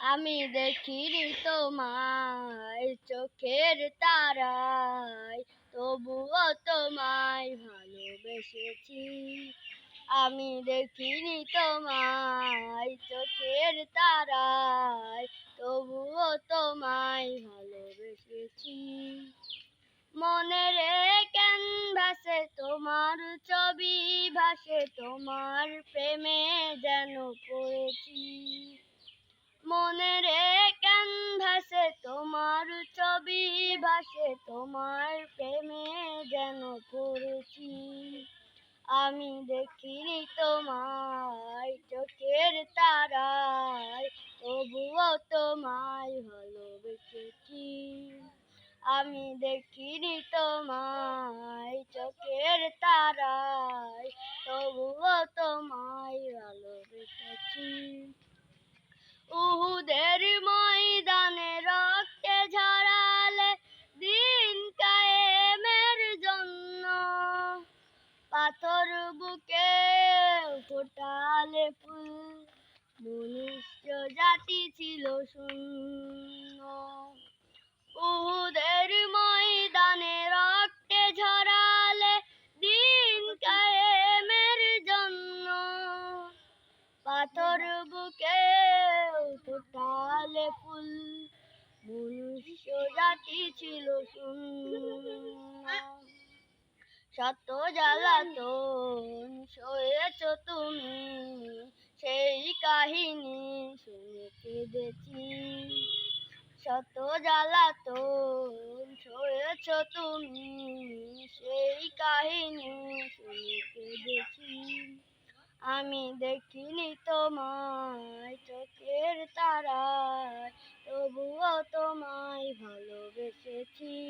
আমি দেখিনি তোমায় চোখের তারায়, তবুও তোমায় ভালোবেসেছি। আমি দেখিনি তোমায় চোখের তারায়, তবুও তোমায় ভালোবেসেছি। মনের ক্যানভাসে তোমার ছবি ভাসে, তোমার প্রেমে যেন পড়েছি। মনের ক্যানভাসে তোমার ছবি ভাসে, তোমার প্রেমে যেন পড়েছি। আমি দেখিনি তোমায় চোখের তারায়, তবুও তোমায় ভালোবেসেছি। আমি দেখিনি তোমায় চোখের তারায়, তবুও তোমায় ভালোবেসেছি। উহুদের ময়দানে রক্তে ঝরালে দিন কায়েমের জন্য, পাথর বুকে ফোটালে ফুল, মনুষ্য জাতি ছিল শূন্য। উহুদের ময়দানে রক্তে ঝরালে দিন কায়েমের জন্য, পাথর বুকে ফোটালে ফুল, মনুষ্য জাতি ছিল শূন্য। শত জ্বালাতন সয়েছ তুমি, সেই কাহিনী শুনে কেঁদেছি। শত জ্বালাতন সয়েছ তুমি, সেই কাহিনী শুনে কেঁদেছি। আমি দেখিনি তোমায় চোখের তারা,